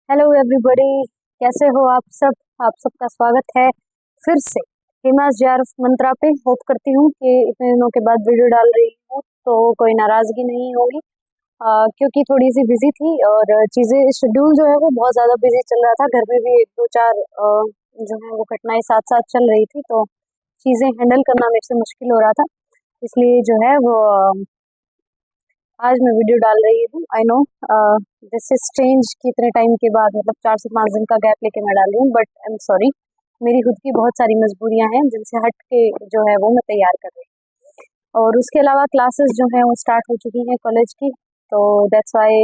Hello everybody, कैसे हो आप सब। आप सबका स्वागत है फिर से हिमास JRF मंत्रा पे। होप करती हूँ कि इतने दिनों के बाद वीडियो डाल रही हूँ तो कोई नाराजगी नहीं होगी, क्योंकि थोड़ी सी बिजी थी और चीज़ें शेड्यूल जो है वो बहुत ज़्यादा बिजी चल रहा था। घर में भी एक दो चार जो है वो घटनाएं साथ साथ चल रही थी, तो चीज़ें हैंडल करना मेरे से मुश्किल हो रहा था। इसलिए जो है वो आज मैं वीडियो डाल रही हूँ। I know this is strange कि इतने टाइम के बाद, मतलब 4 से 5 दिन का गैप लेके मैं डाल रही हूँ, बट आई एम सॉरी। मेरी खुद की बहुत सारी मजबूरियां हैं जिनसे हट के जो है वो मैं तैयार कर रही हूँ। और उसके अलावा क्लासेस जो है वो स्टार्ट हो चुकी हैं कॉलेज की, तो दैट्स वाई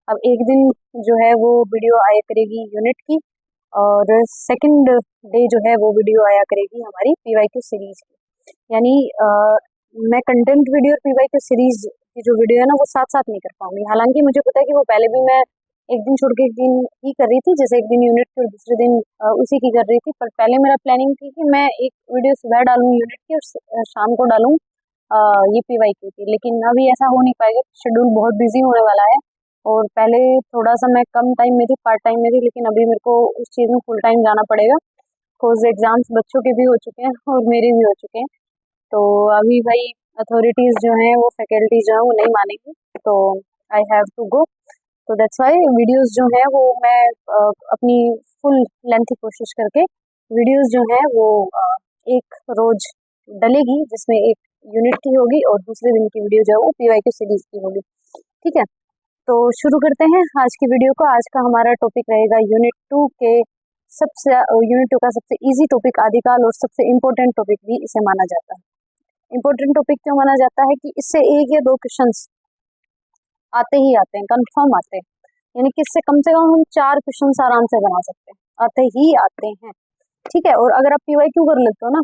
अब एक दिन जो है वो वीडियो आया करेगी यूनिट की, और सेकंड डे जो है वो वीडियो आया करेगी हमारी PYQ सीरीज की। यानी मैं कंटेंट वीडियो और PYQ सीरीज की जो वीडियो है ना वो साथ साथ नहीं कर पाऊंगी। हालांकि मुझे पता है कि वो पहले भी मैं एक दिन छोड़ के एक दिन ही कर रही थी, जैसे एक दिन यूनिट की और दूसरे दिन उसी की कर रही थी। पर पहले मेरा प्लानिंग थी कि मैं एक वीडियो सुबह डालूं यूनिट की और शाम को डालूं ये PYQ की, लेकिन अभी ऐसा हो नहीं पाएगा। शेड्यूल बहुत बिजी होने वाला है और पहले थोड़ा सा मैं कम टाइम में थी, पार्ट टाइम में थी, लेकिन अभी मेरे को उस चीज़ में फुल टाइम जाना पड़ेगा। कोर्स एग्जाम्स बच्चों के भी हो चुके हैं और मेरे भी हो चुके हैं, तो अभी भाई अथॉरिटीज जो हैं वो फैकल्टी जो है वो नहीं मानेंगी, तो आई हैव टू गो। तो दैट्स वाई वीडियोस जो है वो मैं अपनी फुल लेंथ की कोशिश करके वीडियोस जो है वो एक रोज डलेगी, जिसमें एक यूनिट की होगी और दूसरे दिन की वीडियो जो है वो PYQ सीरीज की होगी। ठीक है, तो शुरू करते हैं आज की वीडियो को। आज का हमारा टॉपिक रहेगा यूनिट 2 का सबसे इजी टॉपिक आदिकाल, और सबसे इम्पोर्टेंट टॉपिक भी इसे माना जाता है। इम्पोर्टेंट टॉपिक क्यों माना जाता है कि इससे एक या दो क्वेश्चंस आते ही आते हैं, कंफर्म आते हैं। यानी कि इससे कम से कम हम 4 क्वेश्चंस आराम से बना सकते हैं, आते ही आते हैं। ठीक है, और अगर आप PYQ कर लेते हो ना,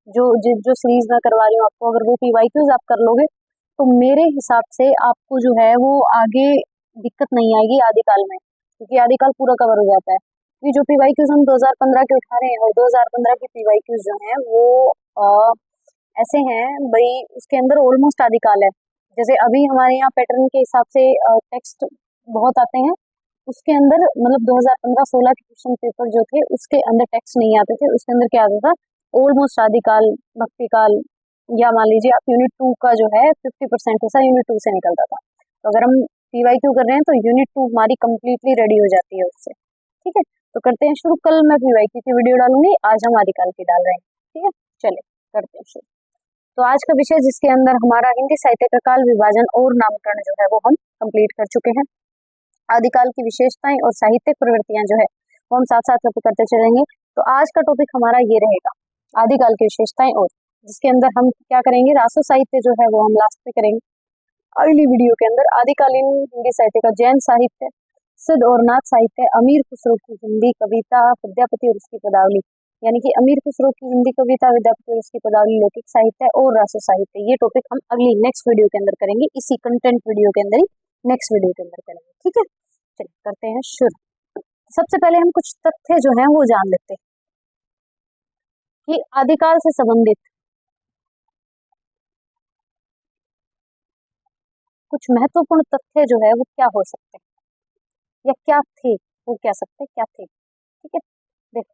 जो सीरीज मैं करवा रही हूँ आपको, अगर वो PYQs आप कर लोगे तो मेरे हिसाब से आपको जो है वो आगे दिक्कत नहीं आएगी आदिकाल में, क्योंकि आदिकाल पूरा कवर हो जाता है। ये जो PYQs हम 2015 के उठा रहे हैं, और 2015 के PYQs जो हैं वो ऐसे हैं भाई, उसके अंदर ऑलमोस्ट आदिकाल है। जैसे अभी हमारे यहाँ पैटर्न के हिसाब से टेक्स्ट बहुत आते हैं, उसके अंदर मतलब 2015-16 के क्वेश्चन पेपर जो थे उसके अंदर टेक्स्ट नहीं आते थे। उसके अंदर क्या आता था, ऑलमोस्ट आदिकाल, भक्तिकाल, या मान लीजिए आप यूनिट 2 का जो है 50% हिस्सा यूनिट 2 से निकलता था। तो अगर हम PYQ कर रहे हैं तो यूनिट 2 हमारी कंप्लीटली रेडी हो जाती है उससे। ठीक है, तो करते हैं शुरू। कल मैं PYQ की वीडियो डालूंगी, आज हम आदिकाल की डाल रहे हैं। ठीक है, चलिए करते हैं शुरू। तो आज का विषय जिसके अंदर हमारा हिंदी साहित्य का काल विभाजन और नामकरण जो है वो हम कंप्लीट कर चुके हैं। आदिकाल की विशेषताएं और साहित्यिक प्रवृत्तियां जो है वो हम साथ साथ करते चलेंगे। तो आज का टॉपिक हमारा ये रहेगा, आदिकाल की विशेषताएं, और जिसके अंदर हम क्या करेंगे, रासो साहित्य जो है वो हम लास्ट में करेंगे अगली वीडियो के अंदर। आदिकालीन हिंदी साहित्य का जैन साहित्य, सिद्ध और नाथ साहित्य, अमीर खुसरो की हिंदी कविता, विद्यापति और उसकी पदावली, यानी कि अमीर खुसरो की हिंदी कविता, विद्यापति और उसकी पदावली, लौकिक साहित्य और रासो साहित्य, ये टॉपिक हम अगली नेक्स्ट वीडियो के अंदर करेंगे, इसी कंटेंट वीडियो के अंदर ही नेक्स्ट वीडियो के अंदर करेंगे। ठीक है, चलिए करते हैं शुरू। सबसे पहले हम कुछ तथ्य जो हैं वो जान लेते हैं कि आदिकाल से संबंधित कुछ महत्वपूर्ण तथ्य जो है वो क्या हो सकते हैं, या क्या थे, वो कह सकते हैं क्या थे। ठीक है, देखो,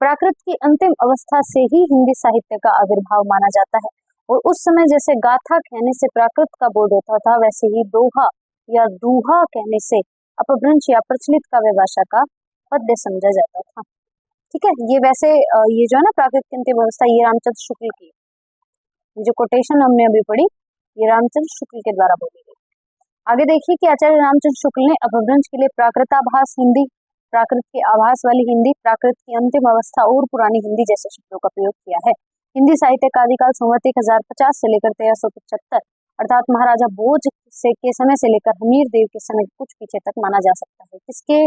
प्राकृत की अंतिम अवस्था से ही हिंदी साहित्य का आविर्भाव माना जाता है, और उस समय जैसे गाथा कहने से प्राकृत का बोध होता था, वैसे ही दोहा या दूहा कहने से अपभ्रंश या प्रचलित काव्य भाषा का पद्य समझा जाता था। ठीक है, ये वैसे ये जो है ना प्राकृत की अंतिम अवस्था, ये रामचंद्र शुक्ल की, ये जो कोटेशन हमने अभी पढ़ी ये रामचंद्र शुक्ल के द्वारा बोली गई। आगे देखिए कि आचार्य रामचंद्र शुक्ल ने अपभ्रंश के लिए प्राकृताभास हिंदी, प्राकृत के आभास वाली हिंदी, प्राकृत की अंतिम अवस्था और पुरानी हिंदी जैसे शब्दों का प्रयोग किया है। हिंदी साहित्य का आदिकाल संवत 1050 से लेकर 1375 अर्थात महाराजा भोज के समय से लेकर हमीर देव के समय कुछ पीछे तक माना जा सकता है। किसके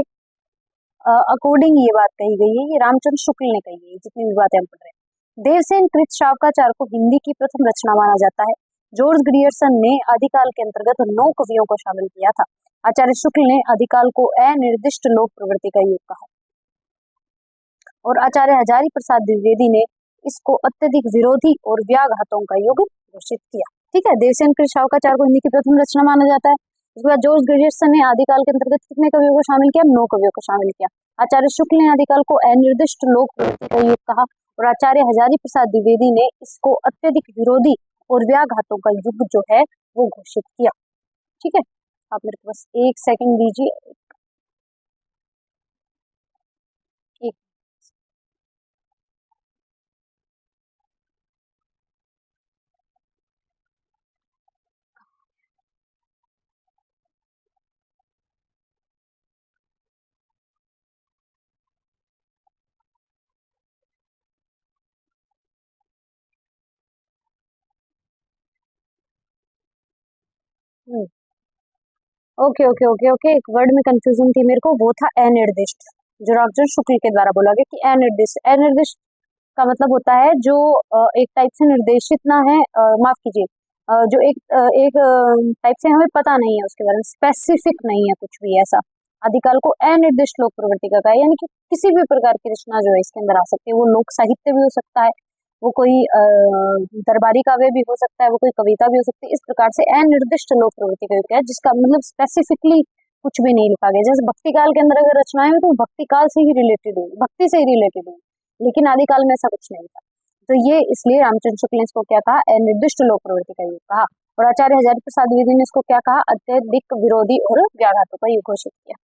अकॉर्डिंग ये बात कही गई है, ये रामचंद्र शुक्ल ने कही है, जितनी भी बातें हम पढ़ रहे हैं। देवसेन कृत शावकाचार को हिंदी की प्रथम रचना माना जाता है। जॉर्ज ग्रियर्सन ने आदिकाल के अंतर्गत 9 कवियों को शामिल किया था। आचार्य शुक्ल ने आदिकाल को अनिर्दिष्ट लोक प्रवृत्ति का युग कहा, और आचार्य हजारी प्रसाद द्विवेदी ने इसको अत्यधिक विरोधी और व्याघातों का युग घोषित किया। ठीक है, देवसेन कृत शावकाचार को हिंदी की प्रथम रचना माना जाता है। उसके बाद जॉर्ज ग्रेडियर्सन ने आदिकाल के अंतर्गत कितने कवियों को शामिल किया? 9 कवियों को शामिल किया। आचार्य शुक्ल ने आदिकाल को अनिर्दिष्ट लोक प्रवृत्ति का युग कहा और आचार्य हजारी प्रसाद द्विवेदी ने इसको अत्यधिक विरोधी और व्याघातों का युग जो है वो घोषित किया। ठीक है, आप मेरे को बस 1 सेकंड दीजिए। एक ओके ओके ओके ओके, एक वर्ड में कंफ्यूजन थी मेरे को, वो था अनिर्दिष्ट, जो डॉक्टर शुक्ल के द्वारा बोला गया कि अनिर्दिष्ट। अनिर्दिष्ट का मतलब होता है जो एक टाइप से निर्देशित ना है, माफ कीजिए, जो एक टाइप से हमें पता नहीं है उसके बारे में, स्पेसिफिक नहीं है कुछ भी ऐसा। आदिकाल को अनिर्दिष्ट लोक प्रवृत्ति का कहा, यानी कि किसी भी प्रकार की रचना जो है इसके अंदर आ सकती है। वो लोक साहित्य भी हो सकता है, वो कोई दरबारी काव्य भी हो सकता है, वो कोई कविता भी हो सकती है। इस प्रकार से अनिर्दिष्ट लोक प्रवृत्ति का क्या है, जिसका मतलब स्पेसिफिकली कुछ भी नहीं लिखा गया। जैसे भक्ति काल के अंदर अगर रचनाएं हो तो भक्ति काल से ही रिलेटेड होगी, भक्ति से ही रिलेटेड होगी, लेकिन आदिकाल में ऐसा कुछ नहीं था। तो ये इसलिए रामचंद्र शुक्ल ने इसको क्या कहा? अनिर्दिष्ट लोक प्रवृत्ति का युग कहा। और आचार्य हजारी प्रसाद द्विवेदी ने इसको क्या कहा? अत्यधिक विरोधी और व्याघातों का युग घोषित किया।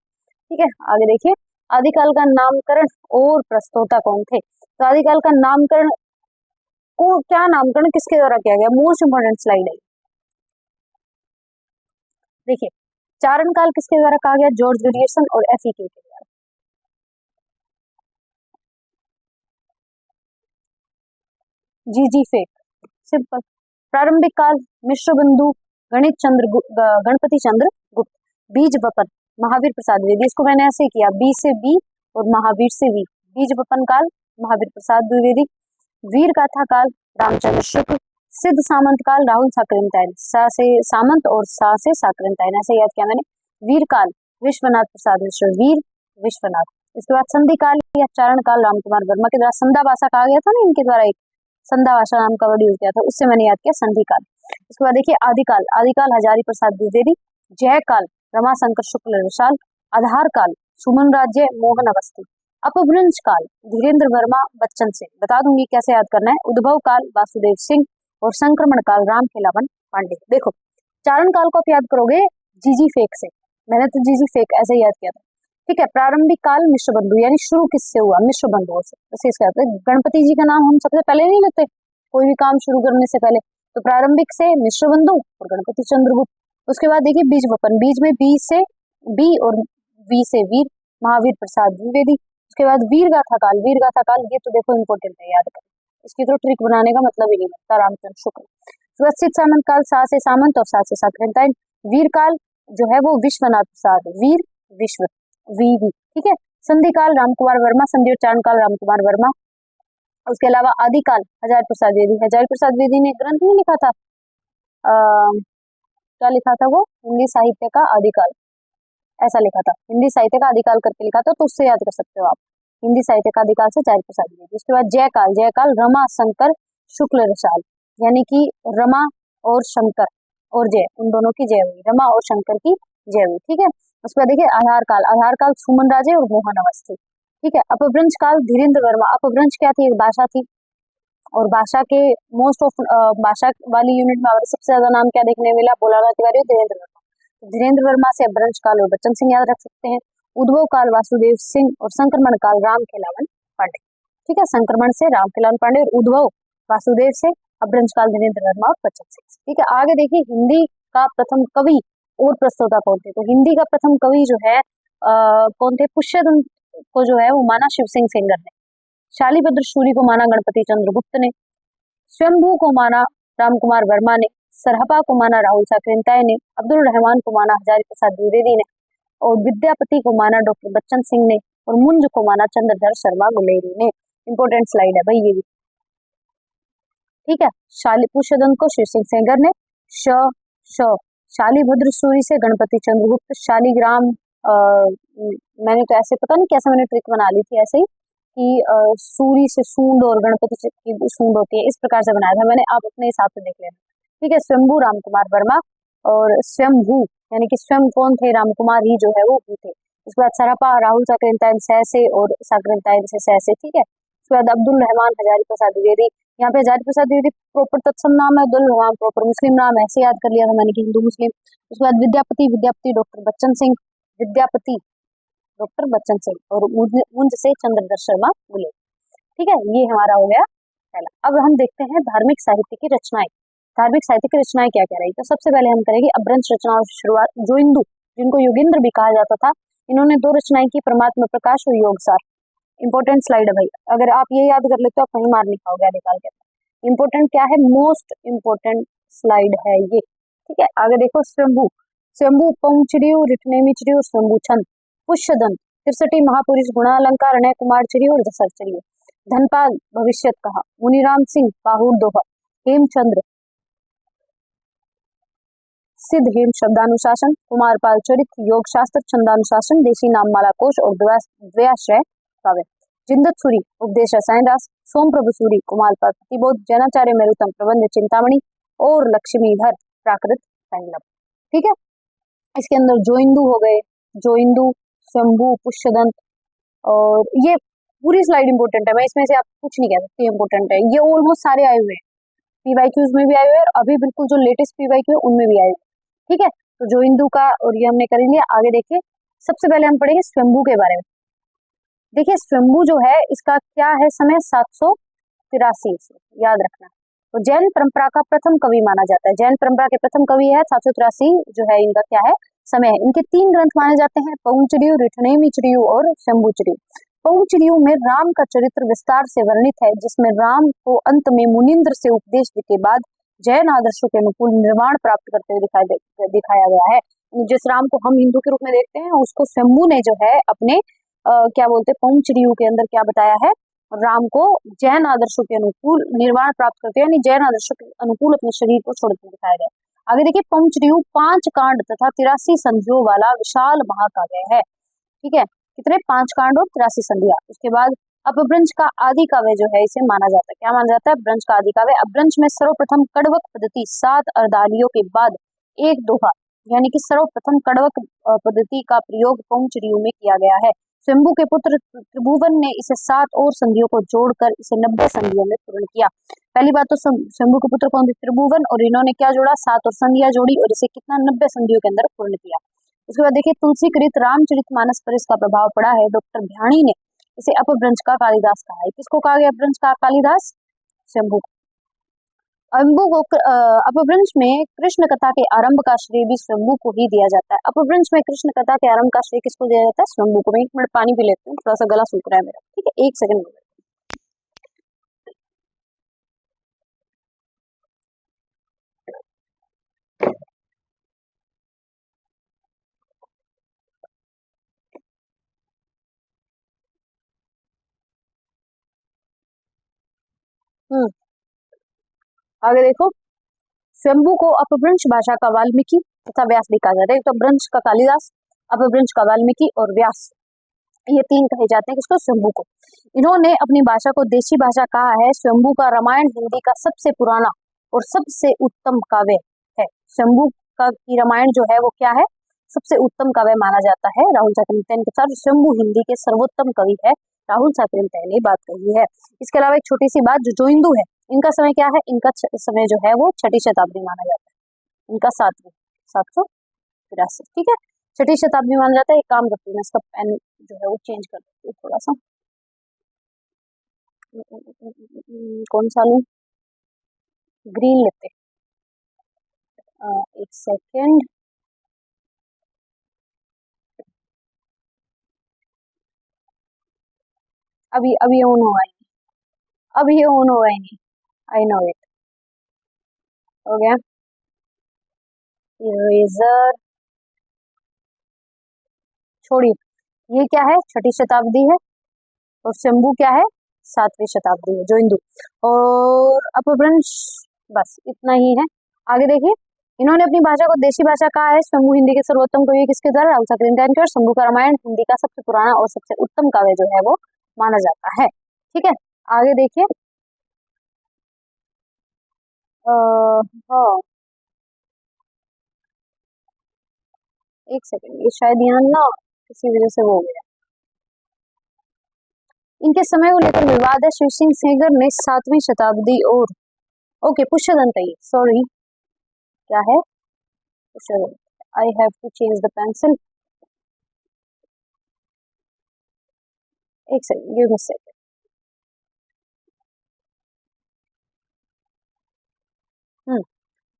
ठीक है, आगे देखिए, आदिकाल का नामकरण और प्रस्तोता कौन थे? तो आदिकाल का नामकरण को क्या नामकरण किसके द्वारा किया गया? मोस्ट इंपोर्टेंट स्लाइड है। देखिए, चारण काल किसके द्वारा कहा गया? जॉर्ज ग्रेडियर्सन और एफ.ई. के द्वारा। जी फेक, सिंपल। प्रारंभिक काल मिश्र बंधु गणपति चंद्र गुप्त। बीज वपन महावीर प्रसाद द्विवेदी, इसको मैंने ऐसे किया, बी से बी और महावीर से वी। बीज वपन काल महावीर प्रसाद द्विवेदी। वीर गाथा काल रामचंद्र शुक्ल। सिद्ध सामंत काल राहुल साकरेंताइन, सा से सामंत और सा से साकरेंताइन, ऐसे याद किया मैंने। वीर काल विश्वनाथ प्रसाद मिश्र, वीर विश्वनाथ। इसके बाद संधि काल या चारण काल रामकुमार वर्मा के द्वारा संधा भाषा कहा गया था ना, इनके द्वारा एक संधा भाषा नाम का वर्ड यूज किया था, उससे मैंने याद किया संधि काल। इसके बाद देखिए आदिकाल, आदिकाल हजारी प्रसाद द्विवेदी। जय काल रमाशंकर शुक्ल रसाल। आधार काल सुमन राज्य मोहन अवस्थी। अपभ्रंश काल धीरेन्द्र वर्मा बच्चन सिंह, बता दूंगी कैसे याद करना है। उद्भव काल वासुदेव सिंह और संक्रमण काल राम खिलावन पांडे। देखो, चारण काल को आप याद करोगे जीजी फेक से, मैंने तो जीजी फेक ऐसे याद किया था। ठीक है, प्रारंभिक काल मिश्र बंधु, यानी शुरू किससे हुआ? मिश्र बंधुओं से। जैसे इसका गणपति जी का नाम हम सबसे पहले नहीं लेते कोई भी काम शुरू करने से पहले, तो प्रारंभिक से मिश्र बंधु और गणपति चंद्रगुप्त। उसके बाद देखिए बीज वपन, बीज में बी से बी और वी से वीर महावीर प्रसाद द्विवेदी। उसके बाद वीर गाथा काल, वीर गाथा काल ये तो देखो इंपॉर्टेंट है, याद करें, इसकी तो ट्रिक बनाने का मतलब ही नहीं बनता। रामचंद्र शुक्ल। सुवस्थित सामंत काल सा से सामंत और सा से साकरेंताइन। वीर काल जो है वो विश्वनाथ प्रसाद, वीर विश्व वी। ठीक है, संधि काल रामकुमार वर्मा, संधि और चारण काल रामकुमार वर्मा। उसके अलावा आदिकाल हजारी प्रसाद द्विवेदी, हजारी प्रसाद द्विवेदी ने ग्रंथ में लिखा था, क्या लिखा था वो? हिंदी साहित्य का आदिकाल, ऐसा लिखा था, हिंदी साहित्य का आदिकाल करके लिखा था, तो उससे याद कर सकते हो आप, हिंदी साहित्य का आदिकाल से हजारी प्रसाद द्विवेदी। उसके बाद जयकाल, जयकाल रमा शंकर शुक्ल रसाल, यानी कि रमा और शंकर और जय, उन दोनों की जय हुई, रमा और शंकर की जय हुई। ठीक है, उसके बाद देखिए आधार काल, आधार काल सुमन राजे और मोहन अवस्थी। ठीक है, अपभ्रंश काल धीरेन्द्र वर्मा। अपभ्रंश क्या थी? एक भाषा थी, और भाषा के मोस्ट ऑफ भाषा वाली यूनिट में हमारे सबसे ज्यादा नाम क्या देखने मिला? भोलानाथ तिवारी और धीरेन्द्र वर्मा। धीरेन्द्र वर्मा से अपभ्रंश काल और बच्चन सिंह याद रख सकते हैं। उद्भव काल वासुदेव सिंह और संक्रमण काल राम खिलावन पांडे। ठीक है, संक्रमण से राम खिलावन पांडे और उद्भव वासुदेव से, अपभ्रंश काल धीरेन्द्र वर्मा और बच्चन सिंह। ठीक है, आगे देखिए हिंदी का प्रथम कवि और प्रस्तोता कौन थे? तो हिंदी का प्रथम कवि जो है कौन थे? पुष्यदंत को जो है वो माना शिव सिंह सेंगर ने, शालीभद्र सूरी को माना गणपति चंद्रगुप्त ने, स्वयंभू को माना रामकुमार वर्मा ने, सरहपा को माना राहुल साकरेंताय ने, अब्दुल रहमान को माना हजारी प्रसाद द्विवेदी ने, और विद्यापति को माना डॉक्टर बच्चन सिंह ने, और मुंज को माना चंद्रधर शर्मा गुलेरी ने। इंपोर्टेंट स्लाइड है भाई ये भी। ठीक है, पुष्यदंत को शिव सिंह सेंगर ने, शालीभद्र सूरी से गणपति चंद्रगुप्त, शालीग्राम मैंने तो ऐसे पता नहीं कैसे मैंने ट्रिक बना ली थी ऐसे ही कि सूरी से सूंड और गणपति की सूंड होती है, इस प्रकार से बनाया था मैंने, आप अपने हिसाब से देख लेना। ठीक है, स्वयंभू रामकुमार वर्मा और स्वयंभू यानी कि स्वयं कौन थे, रामकुमार ही जो है वो थे। उसके बाद सरापा राहुल साकरिनताइन से और साकरिनताइन से, ठीक है। उसके बाद अब्दुल रहमान हजारी प्रसाद द्विवेदी, यहाँ पे हजारी प्रसाद द्विवेदी प्रॉपर तत्सम नाम है, अब्दुल रहमान प्रॉपर मुस्लिम नाम है, ऐसे याद कर लिया था मैंने कि हिंदू मुस्लिम। उसके बाद विद्यापति, विद्यापति डॉक्टर बच्चन सिंह, विद्यापति डॉक्टर बच्चन सिंह और मुंज से चंद्रधर शर्मा बुले, ठीक है। ये हमारा हो गया पहला। अब हम देखते हैं धार्मिक साहित्य की रचनाएं। धार्मिक साहित्य की रचनाएं क्या क्या रही, तो सबसे पहले हम करेंगे अपभ्रंश रचनाओं की शुरुआत। जोइंदू, जिनको योगेंद्र भी कहा जाता था, इन्होंने दो रचनाएं की, परमात्मा प्रकाश और योगसार। इंपॉर्टेंट स्लाइड है भाई, अगर आप ये याद कर लेते हो आप कहीं मार नहीं खाओगे निकाल के। इंपॉर्टेंट क्या है, मोस्ट इंपॉर्टेंट स्लाइड है ये, ठीक है। आगे देखो, स्वयंभू, स्वयंभू पौंचड़ियो रिटनेमिचड़ियो स्वयंभू छंद, पुष्यदन, तिरसठी महापुरुष गुणालंकार, अनय कुमार चिड़ियो और दशर चिड़ियो, धनपाल भविष्यत कहा, मुनिराम सिंह पाहुर दोहा, हेमचंद्र सिद्ध हेम शब्दानुशासन, कुमारपाल चरित, योग शास्त्र, छंदानुशासन, देशी नाममाला कोश और द्व्याश्रय काव्य, जिंदत सूरी उपदेश रसायन रास, सोम प्रभु सूरी कुमारपाल प्रतिबोध, जैनाचार्य मेरुतम प्रबंध चिंतामणि और लक्ष्मीधर प्राकृत संगम, ठीक है। इसके अंदर जोइंदू हो गए, जोइंदू, शंभू, पुष्यदंत, और ये पूरी स्लाइड इंपॉर्टेंट है, मैं इसमें से आप कुछ नहीं कह सकती इंपॉर्टेंट है, ये ऑलमोस्ट सारे आए हुए हैं, पीवाईक्यूज में भी आए हुए हैं और अभी बिल्कुल जो लेटेस्ट पीवाईक्यू है उनमें भी आए हुए, ठीक है। तो जो हिंदू का और ये हमने कर लिया। आगे देखिए, सबसे पहले हम पढ़ेंगे स्वयंभू के बारे में। देखिए स्वयंभू जो है इसका क्या है समय, 783 से, याद रखना। तो जैन परंपरा का प्रथम कवि माना जाता है, जैन परंपरा के प्रथम कवि है, 783 जो है इनका क्या है समय है। इनके 3 ग्रंथ माने जाते हैं, पौंचड़ियु, रिठनेमिचड़ियु और शंभुचड़ियु। पौंचड़ियु में राम का चरित्र विस्तार से वर्णित है, जिसमें राम को अंत में मुनिंद्र से उपदेश के बाद जैन आदर्शों के अनुकूल निर्वाण प्राप्त करते हुए दिखाया गया है। जिस राम को हम हिंदू के रूप में देखते हैं उसको शंभू ने जो है अपने क्या बोलते हैं पौंचड़ियु के अंदर क्या बताया है, राम को जैन आदर्शों के अनुकूल निर्वाण प्राप्त करते हैं, यानी जैन आदर्शों के अनुकूल अपने शरीर को छोड़कर दिखाया गया। आगे देखिए, पौंचड़ियु 5 कांड तथा 83 संधियों वाला विशाल महाकाव्य है, ठीक है। कितने, 5 कांड और 83 संधियां। उसके बाद अपभ्रंश का आदि काव्य जो है इसे माना जाता है, क्या माना जाता है, अपभ्रंश का आदि काव्य। अपभ्रंश में सर्वप्रथम कड़वक पद्धति 7 अर्धालियों के बाद एक दोहा, यानी कि सर्वप्रथम कड़वक पद्धति का प्रयोग पौंचड़ियु में किया गया है। शंभू के पुत्र त्रिभुवन ने इसे 7 और संधियों को जोड़कर इसे 90 संधियों में पूर्ण किया। पहली बात तो शंभू के पुत्र कौन थे, त्रिभुवन, और इन्होंने क्या जोड़ा, 7 और संधियां जोड़ी और इसे कितना 90 संधियों के अंदर पूर्ण किया। उसके बाद देखिए, तुलसीकृत रामचरितमानस पर इसका प्रभाव पड़ा है। डॉक्टर भ्याणी ने इसे अपभ्रंश का कालिदास कहा है। किसको कहा गया अपभ्रंश का कालिदास, शंभू। अपभ्रंश में कृष्ण कथा के आरंभ का श्रेय भी शंभू को ही दिया जाता है। अपभ्रंश में कृष्ण कथा के आरंभ का श्रेय किसको दिया जाता है, शंभू को। मैं 1 मिनट पानी पी लेती हूँ, थोड़ा सा गला सूख रहा है मेरा, ठीक है, 1 सेकंड। आगे देखो, शंभू को अपभ्रंश भाषा का वाल्मीकि तथा व्यास भी कहा जाता है। तो अपभ्रंश का कालिदास, अपभ्रंश का वाल्मीकि और व्यास, ये 3 कहे जाते हैं किसको, शंभू को। इन्होंने अपनी भाषा को देशी भाषा कहा है। शंभू का रामायण हिंदी का सबसे पुराना और सबसे उत्तम काव्य है। शंभू का की रामायण जो है वो क्या है, सबसे उत्तम काव्य माना जाता है राहुल साकरिनतैन के साथ। शंभू हिंदी के सर्वोत्तम कवि है, राहुल साकरिनतैन ने बात कही है। इसके अलावा एक छोटी सी बात, जो हिंदू है इनका समय क्या है, इनका समय जो है वो 6ठी शताब्दी माना जाता है, इनका 7वीं 783, ठीक है, 6ठी शताब्दी माना जाता है। एक काम करती हूँ मैं, इसका पेन जो है वो चेंज कर देती हूँ थोड़ा सा, कौन सा लूं, ग्रीन लेते, 1 सेकेंड। अभी ऑन हुआ है, अभी ऑन हुआ है नहीं, आई नो इट, हो गया। इरेजर छोड़िए, ये क्या है, 6ठी शताब्दी है और शंभू क्या है, 7वीं शताब्दी है, जो हिंदू। और अपभ्रंश बस इतना ही है। आगे देखिए, इन्होंने अपनी भाषा को देशी भाषा कहा है। शंभू हिंदी के सर्वोत्तम कवि किसके द्वारा, राहुल साकरिनतैन के, और शंभू का रामायण हिंदी का सबसे पुराना और सबसे उत्तम काव्य जो है वो माना जाता है, ठीक है। आगे देखिए, हाँ एक सेकंड, ये शायद यहाँ ना किसी वजह से वो हो गया। इनके समय को लेकर विवाद है। शिव सिंह सेंगर ने 7वीं शताब्दी और ओके पुष्यदंत है, सॉरी क्या है Pushyadant, I have to change the pencil, एक सेकंड गिव मी सेकंड।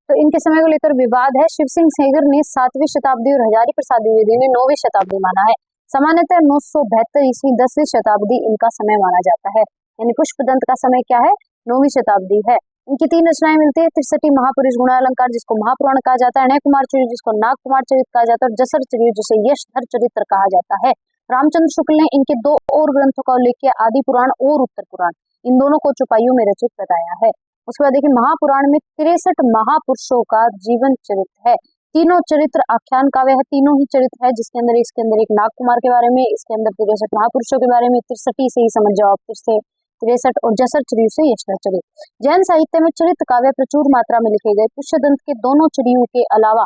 तो इनके समय को लेकर विवाद है। शिव सिंह सेंगर ने 7वीं शताब्दी और हजारी प्रसाद द्विवेदी ने 9वीं शताब्दी माना है। सामान्यतः 972 ईस्वी 10वीं शताब्दी इनका समय माना जाता है। यानी पुष्पदंत का समय क्या है, 9वीं शताब्दी है। इनकी 3 रचनाएं मिलती है, त्रिशटी महापुरुष गुणालंकार जिसको महापुराण कहा जाता है, अनय कुमार चरित्र जिसको नाग कुमार चरित्र कहा जाता है, और जसर चरित्र जिसे यशधर चरित्र कहा जाता है। रामचंद्र शुक्ल ने इनके 2 और ग्रंथों का उल्लेख किया, आदि पुराण और उत्तर पुराण, इन दोनों को चौपाइयों में रचित बताया है। उसके बाद देखिए महापुराण में 63 महापुरुषों का जीवन चरित्र है। तीनों चरित्र आख्यान काव्य है, तीनों ही चरित्र है, जिसके अंदर इसके अंदर एक नाग कुमार के बारे में, इसके अंदर 63 महापुरुषों के बारे में, 63 से ही समझ जाओ, फिर से 63 और जसर चरित्र से यशधर चरित्र। जैन साहित्य में चरित्र काव्य प्रचुर मात्रा में लिखे गए। पुष्यदंत के दोनों चरियों के अलावा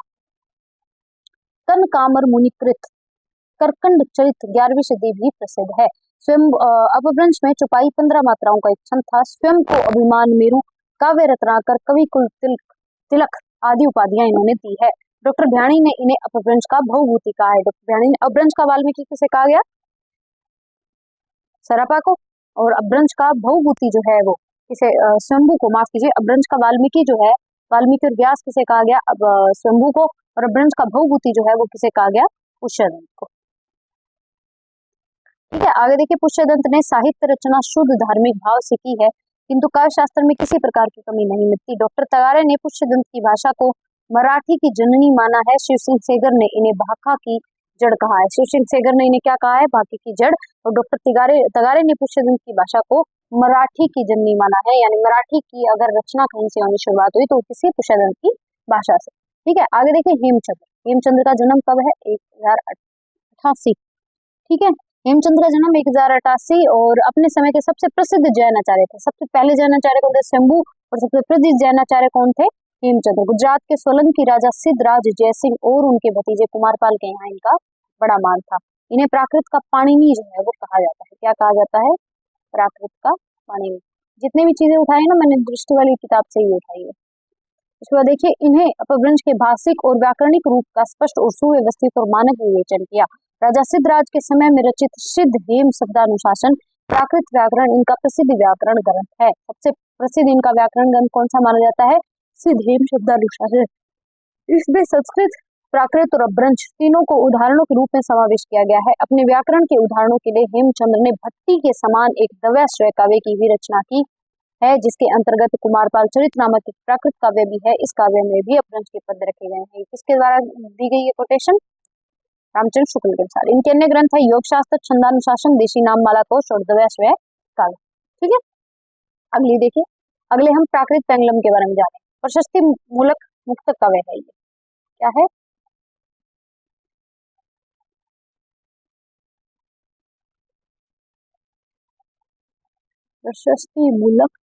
कनकामर मुनिकृत करकंड चरित्र 11वीं सदी भी प्रसिद्ध है। स्वयं अपभ्रंश में चौपाई 15 मात्राओं का एक छंद था। स्वयं को अभिमान मेरु, काव्य रत्नाकर, कवि कुल तिलक आदि उपाधियां इन्होंने दी है। डॉक्टर भ्याणी ने इन्हें अपभ्रंश का भवभूति कहा है। डॉक्टर भ्याणी ने अपभ्रंश का वाल्मीकि किसे कहा गया, सरापा को, और अपभ्रंश का भवभूति जो है वो किसे, स्वयंभू को, माफ कीजिए, अपभ्रंश का वाल्मीकि जो है, वाल्मीकि और व्यास किसे कहा गया, अब स्वयंभू को, और अपभ्रंश का भवभूति जो है वो किसे कहा गया, पुष्यदंत को। ठीक है, आगे देखिए पुष्यदंत ने साहित्य रचना शुद्ध धार्मिक भाव से की है, किंतु काव्य शास्त्र में किसी प्रकार की कमी नहीं मिलती। डॉक्टर तगारे ने पुष्यदंत की भाषा को मराठी की जननी माना है। शिव सिंह सेंगर ने इन्हें भाका की जड़ कहा है। शिव सिंह सेंगर ने इन्हें क्या कहा है, भाका की जड़, और डॉक्टर तगारे ने पुष्यदंत की भाषा को मराठी की जननी माना है। यानी मराठी की अगर रचना कहीं से होनी शुरुआत हुई तो किसी पुष्यदंत की भाषा से। ठीक है, आगे देखिए हेमचंद्र। हेमचंद्र का जन्म कब है, 1088। ठीक है, हेमचंद्र का जन्म 1088 और अपने समय के सबसे प्रसिद्ध जैन आचार्य थे। सबसे पहले जैन आचार्य कौन थे, शंभू, और सबसे प्रसिद्ध जैन आचार्य कौन थे, हेमचंद्र। गुजरात के सोलंकी राजा सिद्धराज जयसिंह और उनके भतीजे कुमारपाल के यहाँ इनका बड़ा मान था। इन्हें प्राकृत का पाणिनि जो है वो कहा जाता है। क्या कहा जाता है, प्राकृत का पाणिनि। जितने भी चीजें उठाई ना मैंने दृष्टि वाली किताब से ही उठाई है। उसके बाद देखिए इन्हें अपभ्रंश के भाषिक और व्याकरणिक रूप का स्पष्ट और सुव्यवस्थित और मानक विवेचन किया। राजा सिद्धराज के समय में रचित सिद्ध हेम शब्दानुशासन प्राकृत व्याकरण इनका प्रसिद्ध व्याकरण ग्रंथ है। सबसे प्रसिद्ध इनका व्याकरण ग्रंथ कौन सा माना जाता है, सिद्ध हेम शब्दानुशासन। इसमें संस्कृत, प्राकृत और अपभ्रंश तीनों को उदाहरणों के रूप में समावेश किया गया है। अपने व्याकरण के उदाहरणों के लिए हेमचंद्र ने भट्टी के समान एक दव्याश्रय काव्य की भी रचना की है, जिसके अंतर्गत कुमारपाल चरित नामक एक प्राकृत काव्य भी है। इस काव्य में भी अपभ्रंश के पद रखे गए हैं। किसके द्वारा दी गई है कोटेशन, रामचंद्र शुक्ल के अनुसार। इनके अन्य ग्रंथ है योग शास्त्र, छंदानुशासन, देशी नाममाला कोश और दव्याश्रय काव्य। ठीक है, अगली देखिए, अगले हम प्राकृत पेंगलम के बारे में जानेंगे। प्रशस्ति मूलक मुक्त काव्य है, ये क्या है, प्रशस्ति मूलक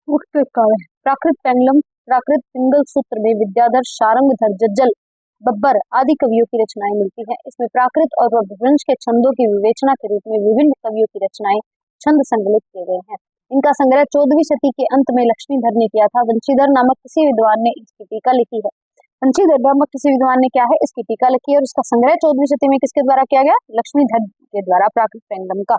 मुक्त काव्य। प्राकृत पेंगलम प्राकृत पिंगल सूत्र में विद्याधर, शारंगधर, जज्जल, बब्बर आदि कवियों की रचनाएं मिलती हैं। इसमें प्राकृत और अपभ्रंश के छंदों की विवेचना के रूप में विभिन्न कवियों की रचनाएं छंद संकलित किए गए हैं। इनका संग्रह 14वीं सदी के अंत में लक्ष्मीधर ने किया था। वंशीधर नामक किसी विद्वान ने इसकी टीका लिखी है। वंशीधर नामक किसी विद्वान ने क्या है, इसकी टीका लिखी है और इसका संग्रह 14वीं सदी में किसके द्वारा किया गया, लक्ष्मीधर के द्वारा, प्राकृत पेंगलम का।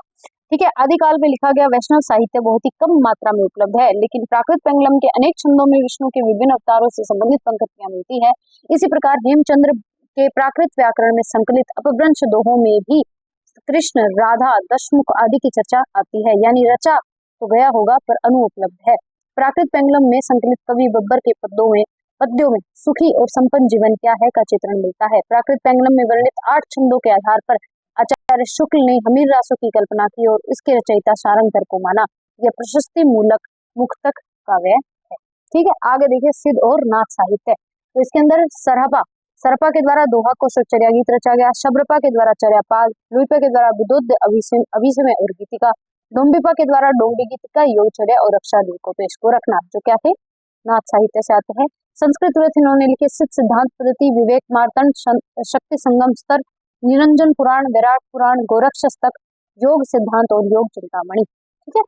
ठीक है, आदिकाल में लिखा गया वैष्णव साहित्य बहुत ही कम मात्रा में उपलब्ध है, लेकिन प्राकृत पेंगलम के अनेक छंदों में विष्णु के विभिन्न अवतारों से संबंधित पंक्तियां मिलती है। इसी प्रकार हेमचंद्र के प्राकृत व्याकरण में संकलित अपभ्रंश दोहों में भी कृष्ण, राधा, दशमुख आदि की चर्चा आती है। यानी रचा तो गया होगा पर अनुपलब्ध है। प्राकृत पेंगलम में संकलित कवि बब्बर के पद्यों में सुखी और संपन्न जीवन क्या है का चित्रण मिलता है। प्राकृत पेंगलम में वर्णित 8 छंदों के आधार पर आचार्य शुक्ल ने हमीर रासों की कल्पना की और इसके रचयिता शारंगधर को माना। यह प्रशस्ति मूलक मुक्तक काव्य है। ठीक है, आगे देखिए सिद्ध और नाथ साहित्य। तो इसके अंदर सरपा के द्वारा दोहा को चर्या गीत रचा गया, शब्रपा के द्वारा चर्यापाद, लुइपा के द्वारा बुद्धोद अभिसमय और गीतिका, डोम्बिपा के द्वारा डोंबी गीतिका, योगचर्या और रक्षादूत को पेश को रखना, जो क्या थे, नाथ साहित्य से आते हैं। संस्कृत ग्रंथ इन्होंने लिखे सिद्ध सिद्धांत पद्धति, विवेक मार्तंड, शक्ति संगम स्तर, निरंजन पुराण, विराट पुराण, गोरक्षस्तक, योग सिद्धांत और योग चिंतामणि। ठीक है,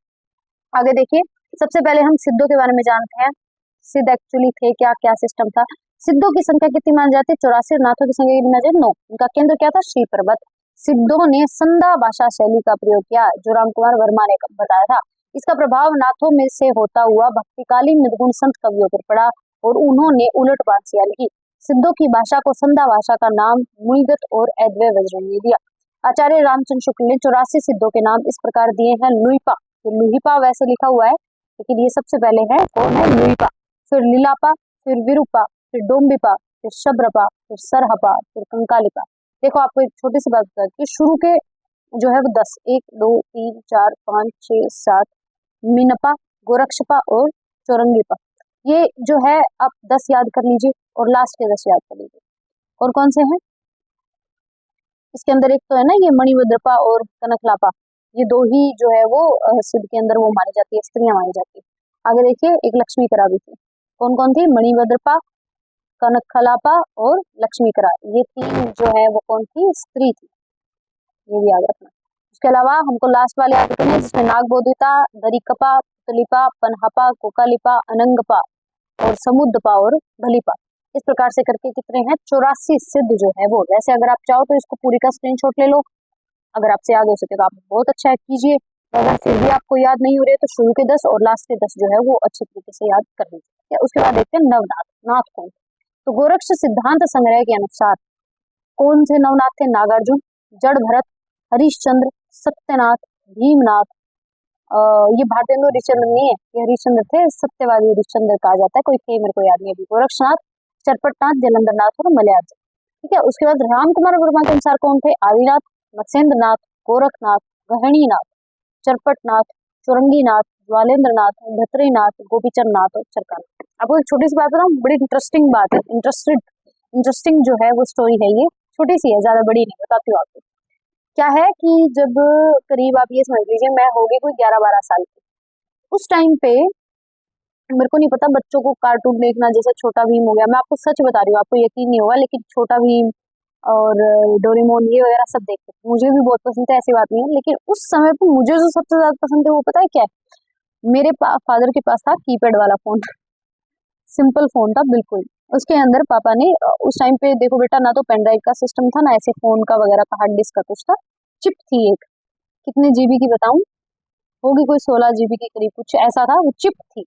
आगे देखिए, सबसे पहले हम सिद्धों के बारे में जानते हैं। सिद्ध एक्चुअली थे क्या, क्या सिस्टम था। सिद्धों की संख्या कितनी मानी जाती है? 84। नाथों की संख्या कितनी मानी जाती है? 9। इनका केंद्र क्या था? श्री पर्वत। सिद्धों ने संधा भाषा शैली का प्रयोग किया, जो रामकुमार वर्मा ने बताया था। इसका प्रभाव नाथों में से होता हुआ भक्तिकालीन निर्गुण संत कवियों पर पड़ा और उन्होंने उलट बादशाह लिखी। सिद्धों की भाषा को संधा भाषा का नाम मुनिगत और अद्वै वज्र ने दिया। आचार्य रामचंद्र शुक्ल ने 84 सिद्धों के नाम इस प्रकार दिए हैं। लुइपा, तो लुहिपा वैसे लिखा हुआ है, लेकिन ये सबसे पहले है कौन है? लुइपा। फिर लीलापा, फिर विरूपा, फिर डोम्बिपा, फिर शब्रपा, फिर सरहपा, फिर कंकालिपा। देखो, आपको एक छोटी सी बात बता कि शुरू के जो है वो 10, 1 2 3 4 5 6 7 मीनपा, गोरक्षपा और चौरंगीपा, ये जो है आप 10 याद कर लीजिए और लास्ट के 10 याद कर लीजिए। और कौन से हैं इसके अंदर? एक तो है ना ये मणिभद्रपा और कनकलापा, ये दो ही जो है वो सिद्ध के अंदर वो मानी जाती है, स्त्रियां मानी जाती है। आगे देखिए, एक लक्ष्मीकरा भी थी। कौन कौन थी? मणिभद्रपा, कनकलापा और लक्ष्मीकरा, ये 3 जो है वो कौन थी? स्त्री थी, ये भी याद रखना। उसके अलावा हमको लास्ट वाले याद रखने हैं, जिसमें नागबोधिता, दरिकपा, पुतलिपा, पनहपा, कोकालिपा, अनंगपा और समुद्रपा और भलीपा। इस प्रकार से करके कितने हैं? 84 सिद्ध जो है वो। वैसे अगर आप चाहो तो इसको पूरी का स्क्रीनशॉट ले लो, अगर आपसे याद हो सके तो आप बहुत अच्छा है, कीजिए। अगर फिर भी आपको याद नहीं हो रहे तो शुरू के 10 और लास्ट के 10 जो है वो अच्छे तरीके से याद कर लीजिए। उसके बाद देखते हैं नवनाथ। नाथ कौन? तो गोरक्ष सिद्धांत संग्रह के अनुसार कौन से नवनाथ थे? नागार्जुन, जड़ भरत, हरिश्चंद्र, सत्यनाथ, भीमनाथ। ये भारतेंदु हरिश्चंद्र नहीं है, ये हरिश्चंद्र थे, सत्यवादी हरिश्चंद्र कहा जाता है। कोई थे, मेरे को याद नहीं अभी। गोरक्षनाथ, चरपटनाथ, जलंधरनाथ और मलयाज। ठीक है, उसके बाद रामकुमार वर्मा के अनुसार कौन थे? आदिनाथ, मत्स्येंद्रनाथ, गोरखनाथ, गहणीनाथ, चरपटनाथ, चौरंगीनाथ, ज्वालेंद्रनाथ, धत्रीनाथ, गोपीचंदनाथ और चरकानाथ। आपको एक छोटी सी बात बताऊं, बड़ी इंटरेस्टिंग बात है, इंटरेस्टिंग जो है वो स्टोरी है, ये छोटी सी है, ज्यादा बड़ी नहीं, बताती हूँ आपको। क्या है कि जब करीब आप ये समझ लीजिए मैं हो गई कोई 11-12 साल की, उस टाइम पे मेरे को नहीं पता, बच्चों को कार्टून देखना, जैसे छोटा भीम हो गया, मैं आपको सच बता रही हूँ, आपको यकीन नहीं होगा, लेकिन छोटा भीम और डोरेमोन ये वगैरह सब देखते थे, मुझे भी बहुत पसंद था, ऐसी बात नहीं है। लेकिन उस समय पे मुझे जो सबसे ज्यादा पसंद है वो पता है क्या है? मेरे फादर के पास था कीपैड वाला फोन, सिंपल फोन था बिल्कुल। उसके अंदर पापा ने उस टाइम पे, देखो बेटा, ना तो पेन ड्राइव का सिस्टम था, ना ऐसे फोन का वगैरह का हार्ड डिस्क का कुछ था, चिप थी एक, कितने जीबी की बताऊं, होगी कोई 16 जीबी के करीब, कुछ ऐसा था, वो चिप थी।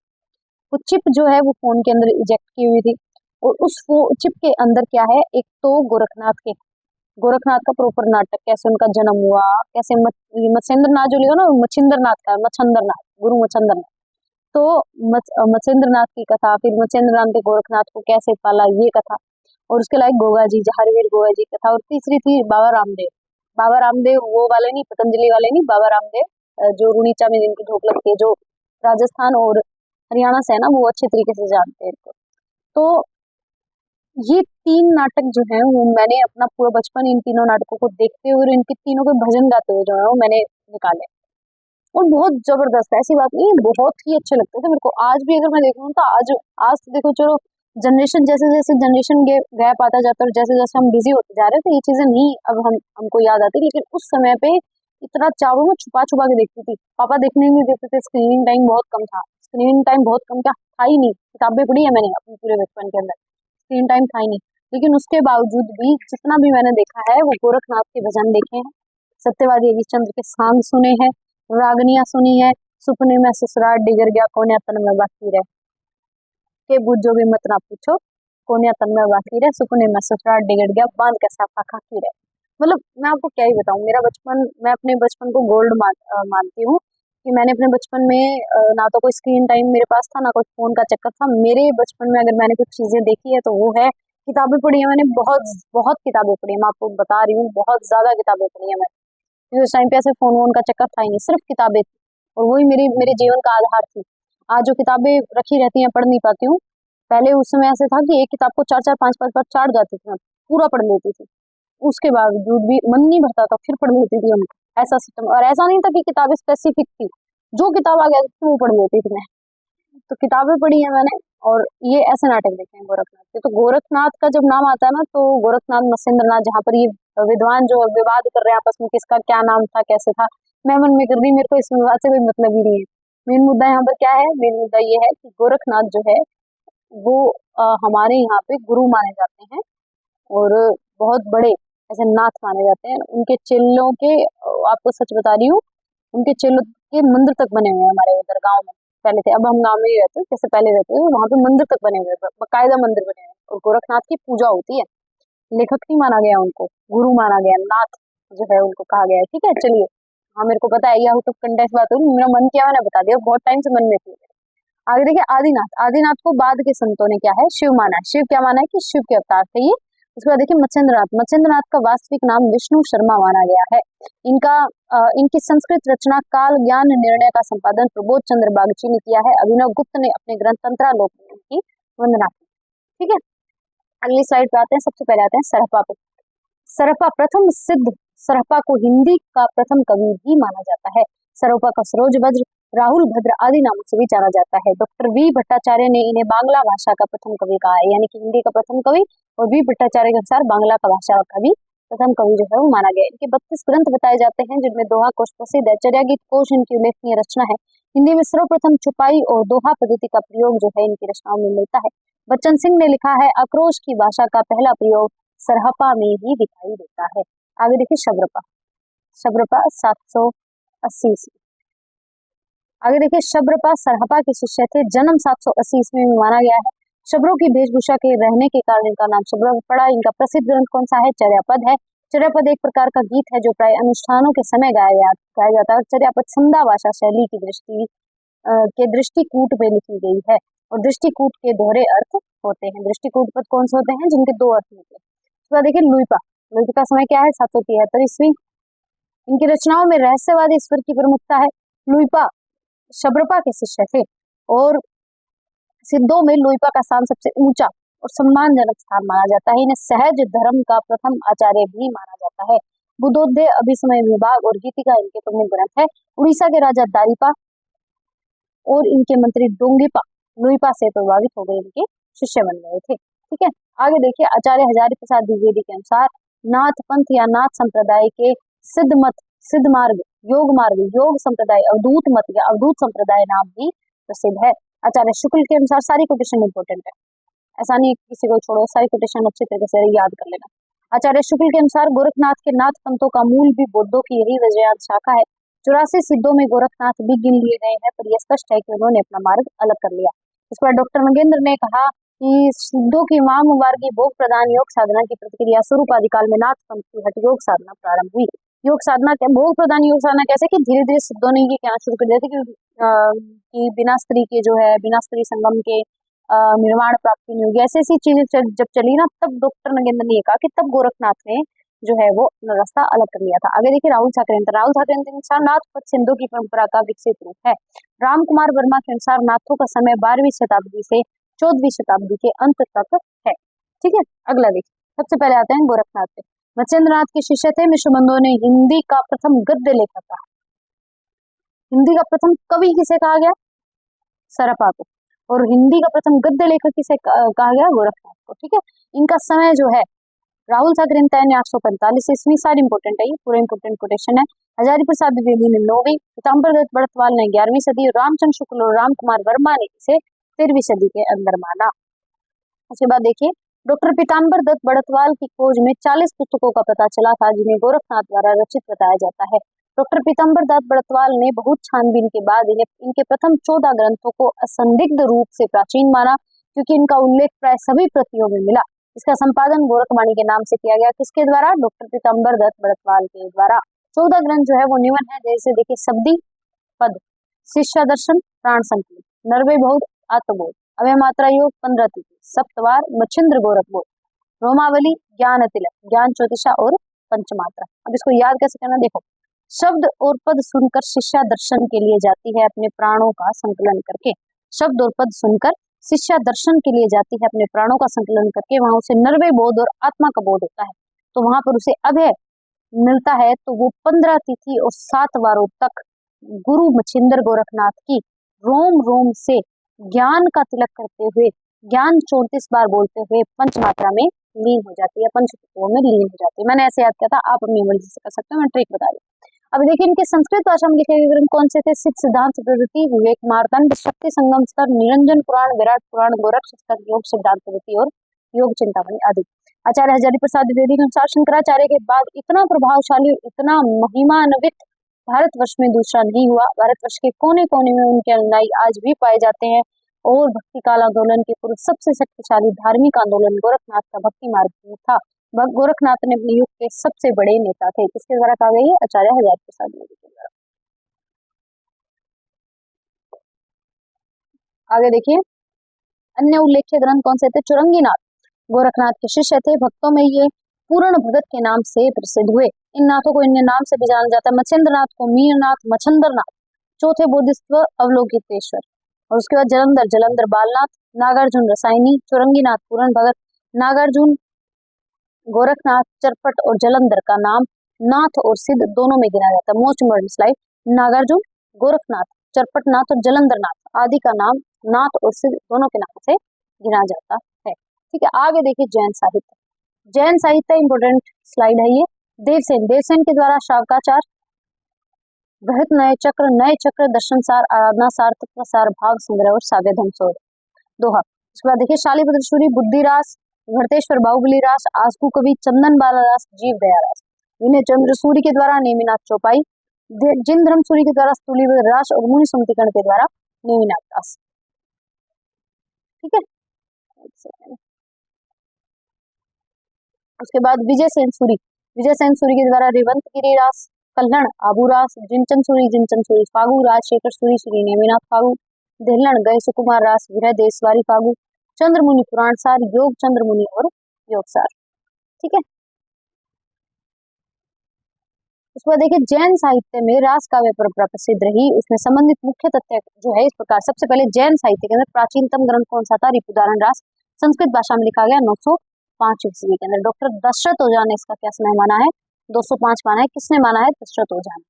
वो चिप जो है वो फोन के अंदर इजेक्ट की हुई थी, और उस चिप के अंदर क्या है, एक तो गोरखनाथ का प्रॉपर नाटक, कैसे उनका जन्म हुआ, कैसे मत्स्येंद्रनाथ जो लिखा ना, मच्छिंद्रनाथ का, मच्छंद्रनाथ, गुरु मच्छंद्रनाथ, तो मत्स्येंद्रनाथ की कथा, फिर मत्स्येंद्रनाथ ने गोरखनाथ को कैसे पाला, ये कथा, और उसके लायक गोगा जी, हरवीर गोगा जी कथा, और तीसरी थी बाबा रामदेव। बाबा रामदेव वो वाले नहीं, पतंजलि वाले नहीं, बाबा रामदेव जो रुनीचा में जिनकी झोंक लगती है, जो राजस्थान और हरियाणा से है ना, वो अच्छे तरीके से जानते हैं इनको। तो ये 3 नाटक जो है वो मैंने अपना पूरा बचपन इन तीनों नाटकों को देखते हुए और इनके तीनों के भजन गाते हुए जो है वो मैंने निकाले, और बहुत जबरदस्त है, ऐसी बात नहीं, बहुत ही अच्छे लगते थे मेरे को। आज भी अगर मैं देखूँ तो आज तो देखो, चलो जनरेशन जैसे जैसे जनरेशन गैप आता जाता है, और जैसे जैसे हम बिजी होते जा रहे थे, ये चीजें नहीं अब हमको याद आती, लेकिन उस समय पे इतना चावल में छुपा छुपा के देखती थी। पापा देखने नहीं देते थे, स्क्रीनिंग टाइम बहुत कम था, था ही नहीं। किताबें पढ़ी है मैंने अपने पूरे बचपन के अंदर, स्क्रीन टाइम था ही नहीं, लेकिन उसके बावजूद भी जितना भी मैंने देखा है वो गोरखनाथ के भजन देखे हैं, सत्यवादी हरिश्चंद्र के सांग सुने हैं, रागनियां सुनी है, सुपने में ससुराल डिगर गया, कोने तन में बाकी रहे, के बुझो भी मत ना पूछो, कोने तन में बाकी रहे, सुपने में ससुराल डिगर गया, बांध के साफा खाकी रहे। मतलब मैं आपको क्या ही बताऊं, मेरा बचपन, मैं अपने बचपन को गोल्ड मानती हूँ कि मैंने अपने बचपन में ना तो कोई स्क्रीन टाइम मेरे पास था, ना कोई फोन का चक्कर था। मेरे बचपन में अगर मैंने कुछ चीजें देखी है तो वो है किताबें पढ़ी है मैंने, बहुत बहुत किताबें पढ़ी है, मैं आपको बता रही हूँ, बहुत ज्यादा किताबें पढ़ी है मैंने, क्योंकि उस टाइम पे ऐसे फोन वोन का चक्कर था ही नहीं, सिर्फ किताबें थी, और वही मेरे जीवन का आधार थी। आज जो किताबें रखी रहती हैं पढ़ नहीं पाती हूँ, पहले उस समय ऐसे था कि एक किताब को 4-4 5-5 बार चाट जाती थी, मैं पूरा पढ़ लेती थी, उसके बावजूद भी मन नहीं भरता था, फिर पढ़ लेती थी उनको, ऐसा सिस्टम। और ऐसा नहीं था कि किताबें स्पेसिफिक थी, जो किताब आ गया था वो पढ़ लेती थी मैं। तो किताबें पढ़ी है मैंने, और ये ऐसे नाटक देखे हैं गोरखनाथ के। तो गोरखनाथ का जब नाम आता है ना, तो गोरखनाथ मत्स्येंद्रनाथ, जहाँ पर ये विद्वान जो विवाद कर रहे हैं आपस में किसका क्या नाम था कैसे था, मैं मन में कर रही, मेरे को इस विवाद से कोई मतलब ही नहीं है। मेन मुद्दा यहाँ पर क्या है, मेन मुद्दा ये है कि गोरखनाथ जो है वो हमारे यहाँ पे गुरु माने जाते हैं और बहुत बड़े ऐसे नाथ माने जाते हैं। उनके चेलों के आपको सच बता रही हूँ, उनके चेलों के मंदिर तक बने हुए हैं हमारे उधर गांव में। पहले थे, अब हम गांव में ही रहते हैं, जैसे पहले रहते थे वहां पे मंदिर तक बने हुए हैं, बकायदा मंदिर बने हुए हैं और गोरखनाथ की पूजा होती है। लेखक नहीं माना गया उनको, गुरु माना गया, नाथ जो है उनको कहा गया है। ठीक है, चलिए। हाँ, मेरे को पता है यह तो कंटेंट बात होगी, मेरा मन किया मैंने बता दिया, बहुत टाइम से मन में थी। आगे देखिए आदिनाथ। आदिनाथ को बाद के संतों ने क्या है, शिव माना है। शिव क्या माना है कि शिव के अवतार थे ये। उसके बाद देखिए मत्स्येंद्रनाथ। मत्स्येंद्रनाथ का वास्तविक नाम विष्णु शर्मा माना गया है। इनका इनकी संस्कृत रचना काल ज्ञान निर्णय का संपादन प्रबोध चंद्र बागची ने किया है। अभिनव गुप्त ने अपने ग्रंथ तंत्रालोक में इनकी वंदना की। ठीक है, अगली स्लाइड पे आते हैं। सबसे पहले आते हैं सरहपा पे। सरहपा प्रथम सिद्ध। सरहपा को हिंदी का प्रथम कवि भी माना जाता है। सरहपा का सरोज वज्र, राहुल भद्र आदि नामों से भी जाना जाता है। डॉक्टर वी भट्टाचार्य ने इन्हें बांग्ला भाषा का प्रथम कवि कहा है, यानी कि हिंदी का प्रथम कवि, और वी भट्टाचार्य के अनुसार बांग्ला का भाषा का भी प्रथम कवि जो है वो माना गया। इनके 32 ग्रंथ बताए जाते हैं, जिनमें दोहा कोश प्रसिद्ध है। चर्या गीत कोश इनकी उल्लेखनीय रचना है। हिंदी में सर्वप्रथम छुपाई और दोहा पद्धति का प्रयोग जो है इनकी रचनाओं में मिलता है। बच्चन सिंह ने लिखा है, आक्रोश की भाषा का पहला प्रयोग सरहपा में ही दिखाई देता है। आगे देखिए शबरपा। शबरपा 780 ईस्वी। आगे देखिए शबरपा सरहपा के शिष्य थे। जन्म 780 ईस्वी में माना गया है। शबरों की वेशभूषा के रहने के कारण इनका नाम शबरपा पड़ा। इनका प्रसिद्ध ग्रंथ कौन सा है, चर्यापद है। चर्यापद एक प्रकार का गीत है जो प्राय अनुष्ठानों के समय गाया जाता है। चर्यापद संध्या भाषा शैली की के दृष्टिकूट में लिखी गई है और दृष्टिकूट के दोहरे अर्थ होते हैं। दृष्टिकूट पद कौन से होते हैं, जिनके दो अर्थ होते हैं। उसके बाद देखिए लुइपा। लुइपा का समय क्या है, 773 ईस्वी। इनकी रचनाओं में रहस्यवादी स्वर की प्रमुखता है। लुइपा शबरपा के शिष्य थे और सिद्धों में लुइपा का स्थान सबसे ऊंचा और सम्मानजनक स्थान माना जाता है। इन्हें सहज धर्म का प्रथम आचार्य भी माना जाता है। बुद्धोदय, अभिसमय विभाग और गीतिका इनके प्रमुख ग्रंथ है। उड़ीसा के राजा दारिपा और इनके मंत्री डोंगिपा लुइपा से प्रभावित हो गए, इनके शिष्य बन गए थे। ठीक है, आगे देखिए आचार्य हजारी प्रसाद द्विवेदी के अनुसार नाथ पंथ या नाथ संप्रदाय के सिद्ध मत, सिद्ध मार्ग, योग संप्रदाय, अवधूत मत या अवधूत संप्रदाय नाम भी प्रसिद्ध है। आचार्य शुक्ल के अनुसार, सारी कोटेशन इंपोर्टेंट है, ऐसा नहीं किसी को छोड़ो, सारी कोटेशन अच्छी तरीके से याद कर लेना। आचार्य शुक्ल के अनुसार गोरखनाथ के नाथ पंथों का मूल भी बौद्धों की यही वज्रयान शाखा है। 84 सिद्धों में गोरखनाथ भी गिन लिए गए हैं, पर यह स्पष्ट है कि उन्होंने अपना मार्ग अलग कर लिया। इस पर डॉक्टर नगेंद्र ने कहा कि सिद्धों की महामार्गी भोग प्रदान योग साधना की प्रतिक्रिया स्वरूप आदिकाल में नाथ पंथ की हट योग साधना प्रारंभ हुई। योग साधना के भोग प्रदान योग साधना कैसे कि धीरे धीरे सिद्धों ने ये कहना शुरू कर दिया था कि बिना स्त्री के जो है, बिना स्त्री संगम के निर्वाण प्राप्ति नहीं होगी। ऐसी ऐसी चीजें जब चली ना, तब डॉक्टर नगेंद्र ने कहा कि तब गोरखनाथ ने जो है वो अपना रास्ता अलग कर लिया था। आगे देखिए राहुल ठाकरे। राहुल ठाकरे के अनुसार नाथ पथ सिंधु की परंपरा का विकसित रूप है। राम कुमार वर्मा के अनुसार नाथों का समय 12वीं शताब्दी से 14वीं शताब्दी के अंत तक है। ठीक है, अगला देखिए। सबसे पहले आते हैं गोरखनाथ पे। मत्स्येंद्रनाथ के शिष्य थे मिश्रबंधु ने हिंदी का प्रथम गद्य लेखक कहा। हिंदी का प्रथम कवि किसे कहा गया, सरहपा को, और हिंदी का प्रथम गद्य लेखक किसे कहा गया, गोरखनाथ को। ठीक है, इनका समय जो है राहुल ठाकरे ने 845 ईस्वी, सारी इंपोर्टेंट है, ये पूरा इंपोर्टेंट कोटेशन है। हजारी प्रसाद द्विवेदी ने 9वीं, पीताम्बर दत्त बड़तवाल ने 11वीं सदी और रामचंद्र शुक्ल और राम कुमार वर्मा ने इसे 13वीं सदी के अंदर माना। उसके बाद देखिए डॉक्टर पीताम्बर दत्त बड़तवाल की खोज में 40 पुस्तकों का पता चला था, जिन्हें गोरखनाथ द्वारा रचित बताया जाता है। डॉक्टर पीताम्बर दत्त बड़तवाल ने बहुत छानबीन के बाद इनके प्रथम 14 ग्रंथों को असंदिग्ध रूप से प्राचीन माना, क्योंकि इनका उल्लेख प्राय सभी प्रतियों में मिला। इसका संपादन गोरखवाणी के नाम से किया गया। किसके द्वारा, डॉक्टर पीताम्बर दत्त बड़तवाल के द्वारा। 14 ग्रंथ जो है वो निम्न है, जैसे देखिए शब्दी पद, शिष्य दर्शन, प्राण संकलन, नरवे बहुत, आत्मबोध, अभय मात्रा योग, 15 तिथि, सप्तवार, मच्छिंद्र गोरख बोध, रोमावली, ज्ञान तिलक, ज्ञान ज्योतिषा और पंचमात्रा। अब इसको याद कैसे करना, देखो शब्द और पद सुनकर शिष्या दर्शन के लिए जाती है अपने प्राणों का संकलन करके। शब्द और पद सुनकर शिष्या दर्शन के लिए जाती है अपने प्राणों का संकलन करके। वहां उसे नरवे बोध और आत्मा का बोध होता है, तो वहां पर उसे अभय मिलता है। तो वो 15 तिथि और 7 वारों तक गुरु मच्छिंद्र गोरखनाथ की रोम रोम से ज्ञान का तिलक करते हुए, ज्ञान 34 बार बोलते हुए पंच मात्रा में लीन हो जाती है, पंच तत्वों में लीन हो जाती है। मैंने ऐसे याद किया था, आप अपनी मर्जी से कर सकते हो, मैं ट्रिक बता दी। अब देखिए इनके संस्कृत भाषा में लिखे गए ग्रंथ कौन से थे? सिद्ध सिद्धांत प्रवृत्ति, विवेक मार्तंड, शक्ति संगम स्तर, निरंजन पुराण, विराट पुराण, गोरक्ष स्तर, योग सिद्धांत प्रवृत्ति और योग चिंतामणि आदि। आचार्य हजारी प्रसाद द्विवेदी के अनुसार शंकराचार्य के बाद इतना प्रभावशाली, इतना महिमान्वित भारतवर्ष में दूसरा नहीं हुआ। भारतवर्ष के कोने कोने में उनके अनुयायी आज भी पाए जाते हैं और भक्ति काल आंदोलन के पूर्व सबसे शक्तिशाली धार्मिक आंदोलन गोरखनाथ का भक्ति मार्ग था। गोरखनाथ ने अपने युग के सबसे बड़े नेता थे। किसके द्वारा कहा गया? आचार्य हजारी प्रसाद द्विवेदी के द्वारा। आगे देखिए अन्य उल्लेख्य ग्रंथ कौन से थे? चुरंगीनाथ गोरखनाथ के शिष्य थे। भक्तों में ये पूर्ण भगत के नाम से प्रसिद्ध हुए। इन नाथों को इन नाम से भी जाना जाता है। मच्छेंद्रनाथ को मीरनाथ, मच्छंदरनाथ, चौथे बोधिसत्व अवलोकितेश्वर, और उसके बाद जलंधर जलंधर बालनाथ, नागार्जुन रसायनी, चुरंगीनाथ पूर्ण भगत, नागार्जुन, गोरखनाथ, चरपट और जलंधर का नाम नाथ और सिद्ध दोनों में गिना जाता है। Most important slide, Nagarjun, Gorakhnath, Charpatnath और जलंधरनाथ आदि का नाम नाथ और सिद्ध दोनों के नाम से गिना जाता है। ठीक है, आगे देखिए जैन साहित्य। जैन साहित्य इंपोर्टेंट स्लाइड है ये। देवसेन, देवसेन के द्वारा शावकाचार, बृहत नए चक्र, दर्शन सार, आराधना सार, तत्व सार, भाव संग्रह और साव्य धर्म दोहा। उसके बाद देखिए शालिभद्र सूरी, बुद्धिरास, भरतेश्वर बाहुबली रास, आसकू कवि, चंदन बाला रास, जीव दया रास, विनय चंद्र सूरी के द्वारा नेमिनाथ चौपाई, जिन धर्म सूरी के द्वारा स्थूलीभद्र रास और मुनि सुमतिकर्ण के द्वारा नेमिनाथ दास। ठीक है, उसके बाद विजय सेन सूरी, विजय सेन सूरी के द्वारा रेवंतगिरी रास, कल्हण, आबू रास, जिनचन सूरी, फागु, राजशेखर सूरी, श्री नेमिनाथ फागु, देहलण, गए सुकुमार रास, विरह देशवारी फागु, चंद्रमुनि पुराण सार, योग चंद्रमुनि और योग सार। ठीक है, उसके बाद देखिए जैन साहित्य में रास काव्य परंपरा प्रसिद्ध रही। उसमें संबंधित मुख्य तथ्य जो है इस प्रकार। सबसे पहले जैन साहित्य के अंदर प्राचीनतम ग्रंथ कौन सा था? रिपुदारण रास, संस्कृत भाषा में लिखा गया 905 ईस्वी के अंदर। डॉक्टर दशरथ ओझा ने इसका क्या समय माना है? 205 माना है। किसने माना है? दशरथ ओझा ने।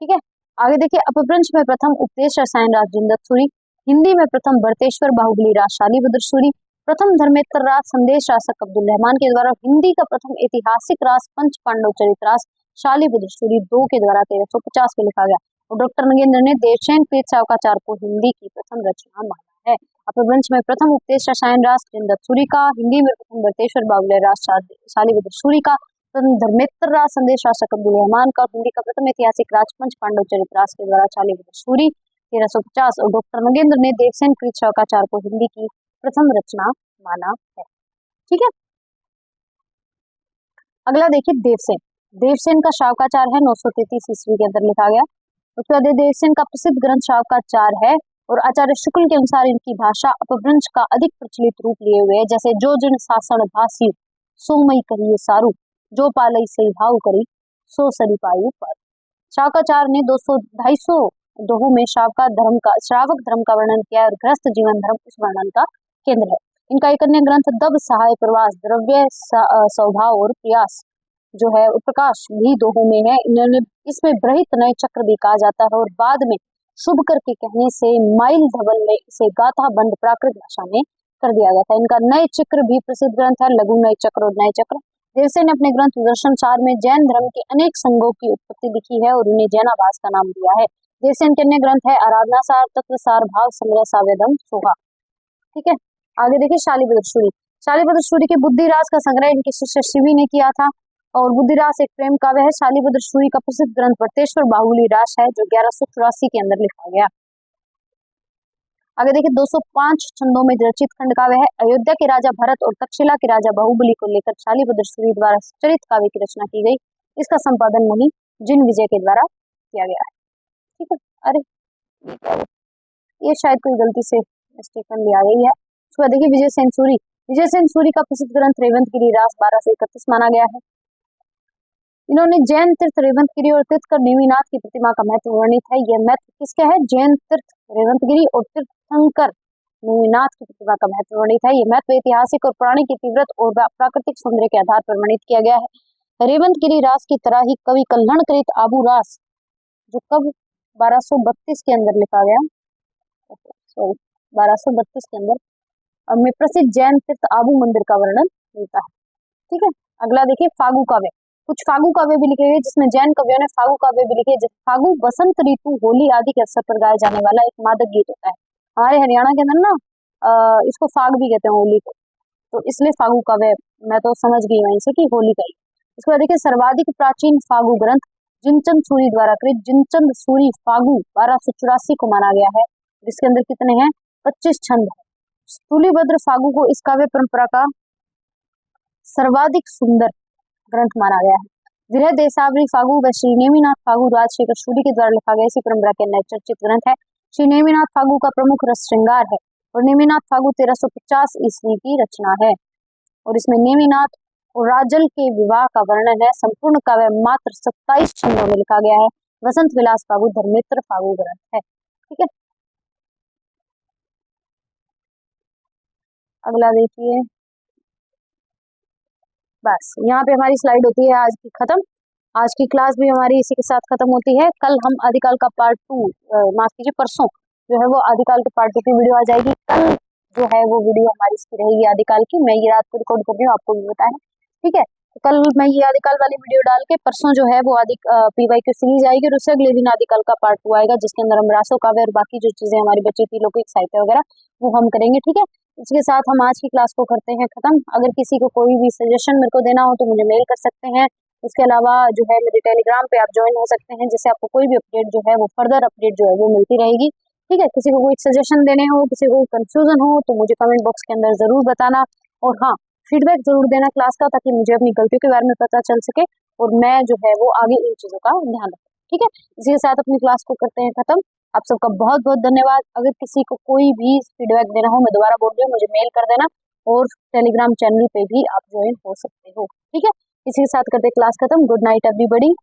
ठीक है, आगे देखिए अपभ्रंश में प्रथम उपदेश रसायन रास जिनदत्त सूरी, हिंदी में प्रथम भरतेश्वर बाहुबली रास शालिभद्र सूरी, प्रथम धर्मेत्र रास संदेश रासक अब्दुल रहमान के द्वारा, हिंदी का प्रथम ऐतिहासिक रास पंच पांडव चरित रास शालिभद्र सूरी 2 के द्वारा 1350 में लिखा गया। और डॉक्टर नगेंद्र ने देवसेन प्रीत सावकाचार को हिंदी की प्रथम रचना माना है। अपभ्रंश में प्रथम उपदेश रसायन रास जिनदत्त सूरी का, हिंदी में प्रथम भरतेश्वर बाहुबली रास शालिभद्र सूरी का, धर्मेत्र रास संदेश रासक अब्दुल रहमान का, हिंदी का प्रथम ऐतिहासिक राज पंच पांडव चरित रास के द्वारा शालिभद्र सूरी 1350। और डॉक्टर नगेंद्र ने देवसेन प्रीत सावकाचार को हिंदी की प्रथम रचना माना है। ठीक है, अगला देखिए देवसेन। देवसेन का शावकाचार है 933 ईस्वी के अंदर लिखा गया। उसके बाद देवसेन का प्रसिद्ध ग्रंथ शावकाचार है और आचार्य शुक्ल के अनुसार इनकी भाषा अपभ्रंश का अधिक प्रचलित रूप लिए हुए है। जैसे जो जिन शासन भासी सोमई कहिए सारू, जो पालई सही भाव करी सो सरी पाई पर। शावकाचार ने 200-250 दोहों में श्रावक धर्म का वर्णन किया और गृहस्थ जीवन धर्म उस वर्णन का केंद्र है। इनका एक अन्य ग्रंथ दब सहाय प्रवास, द्रव्य स्वभाव और प्रयास जो है प्रकाश भी दोहों में है। इन्होंने इसमें बृहत नए चक्र भी कहा जाता है और बाद में शुभ करके कहने से माइल धवल में इसे गाथा बंद प्राकृत भाषा में कर दिया गया था। इनका नए चक्र भी प्रसिद्ध ग्रंथ है, लघु नए चक्र और नए चक्र। देवसेन ने अपने ग्रंथ दर्शन सार में जैन धर्म के अनेक संघों की उत्पत्ति लिखी है और उन्हें जैनाभास का नाम दिया है। देवसेन के अन्य ग्रंथ है आराधना सार, तत्व सार, भाव संग्रह, सावेदम सोहा। ठीक है, आगे देखिए शालिभद्र सूरी। शालिभद्र सूरी के बुद्धिरास का संग्रह इनके शिष्य शिवी ने किया था और बुद्धिरास एक प्रेम काव्य है। शालिभद्र सूरी का प्रसिद्ध ग्रंथ भरतेश्वर बाहुबली रास है जो 1184 के अंदर लिखा गया। आगे देखिए 205 छंदों में रचित खंड काव्य है। अयोध्या के राजा भरत और तक्षशिला के राजा बाहुबली को लेकर शालिभद्र सूरी द्वारा चरित काव्य की रचना की गई। इसका संपादन मुनि जिन विजय के द्वारा किया गया है। ठीक है, अरे ये शायद कोई गलती से मिस्टेकन लिया गई है। उसके बाद देखिए विजय सेन सूरी। विजय सेन सूरी का प्रसिद्ध ग्रंथ रेवंतगिरी रास 1231 माना गया है। इन्होंने जैन तीर्थ रेवंतगिरी और तीर्थकर नेमिनाथ की प्रतिमा का महत्व वर्णित है। यह महत्व किसका है? जैन तीर्थ रेवंतगिरी और तीर्थंकर नेमिनाथ की प्रतिमा का महत्व वर्णित है। यह महत्व ऐतिहासिक और पौराणिक की तीव्रता और प्राकृतिक सौंदर्य के आधार पर वर्णित किया गया है। रेवंतगिरी रास की तरह ही कवि कल्हण कृत आबू रास जो कब 1232 के अंदर लिखा गया, सॉरी 1232 के अंदर में प्रसिद्ध जैन तीर्थ आबू मंदिर का वर्णन मिलता है। ठीक है, अगला देखिए फागु काव्य। कुछ फागु काव्य भी लिखे गए जिसमें जैन कवियों ने फागु काव्य भी लिखे। फागु बसंत ऋतु, होली आदि के अवसर पर गाया जाने वाला एक मादक गीत होता है। हमारे हरियाणा के अंदर ना इसको फाग भी कहते हैं होली को, तो इसलिए फागु काव्य मैं तो समझ गई वहीं से कि होली का ही। इसके बाद देखिए सर्वाधिक प्राचीन फागु ग्रंथ जिनचंद सूरी द्वारा कृत जिनचंद सूरी फागु 1284 को माना गया है, जिसके अंदर कितने हैं 25 छंद है। स्थूलीभद्र फागु को इस काव्य परंपरा का सर्वाधिक सुंदर ग्रंथ माना गया है। विरह देसावरी फागु व श्री नेमिनाथ फागु राजशेखर सूरी के द्वारा लिखा गया इसी परंपरा के अंदर चर्चित ग्रंथ है। श्री नेमिनाथ फागु का प्रमुख रस श्रृंगार है और नेमिनाथ फागु 1350 ईस्वी की रचना है और इसमें नेमिनाथ और राजल के विवाह का वर्णन है। संपूर्ण काव्य मात्र 27 छंदों में लिखा गया है। वसंत विलास फागु धर्मित्र फागु ग्रंथ है। ठीक है, अगला देखिए, बस यहाँ पे हमारी स्लाइड होती है आज की खत्म। आज की क्लास भी हमारी इसी के साथ खत्म होती है। कल हम आदिकाल का पार्ट 2 माफ कीजिए परसों जो है वो आदिकाल के पार्ट 2 की वीडियो आ जाएगी। कल जो है वो वीडियो हमारी इसकी रहेगी आदिकाल की, मैं ये रात को रिकॉर्ड कर रही हूँ, आपको भी बताया। ठीक है, तो कल मैं ये आदिकाल वाली वीडियो डाल के परसों जो है वो PYQ सीरीज आएगी और उससे अगले दिन आदिकाल का पार्ट 2 आएगा जिसके अंदर हम रासो काव्य और बाकी जो चीजें हमारी बची थी लौकिक साहित्य वगैरह वो हम करेंगे। ठीक है, इसके साथ हम आज की क्लास को करते हैं खत्म। अगर किसी को कोई भी सजेशन मेरे को देना हो तो मुझे मेल कर सकते हैं। उसके अलावा जो है मेरे टेलीग्राम पे आप ज्वाइन हो सकते हैं, जिससे आपको कोई भी अपडेट जो है वो फर्दर अपडेट जो है वो मिलती रहेगी। ठीक है, किसी को कोई सजेशन देने हो, किसी को कंफ्यूजन हो तो मुझे कमेंट बॉक्स के अंदर जरूर बताना और हाँ फीडबैक जरूर देना क्लास का, ताकि मुझे अपनी गलतियों के बारे में पता चल सके और मैं जो है वो आगे इन चीजों का ध्यान रखूं। ठीक है, इसी के साथ अपनी क्लास को करते हैं खत्म। आप सबका बहुत बहुत धन्यवाद। अगर किसी को कोई भी फीडबैक देना हो, मैं दोबारा बोल रही हूँ, मुझे मेल कर देना और टेलीग्राम चैनल पे भी आप ज्वाइन हो सकते हो। ठीक है, इसी के साथ करते क्लास खत्म। गुड नाइट एवरीबॉडी,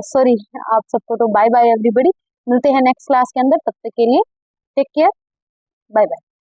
सॉरी आप सबको तो बाय बाय एवरीबॉडी। मिलते हैं नेक्स्ट क्लास के अंदर, तब तक के लिए टेक केयर, बाय बाय।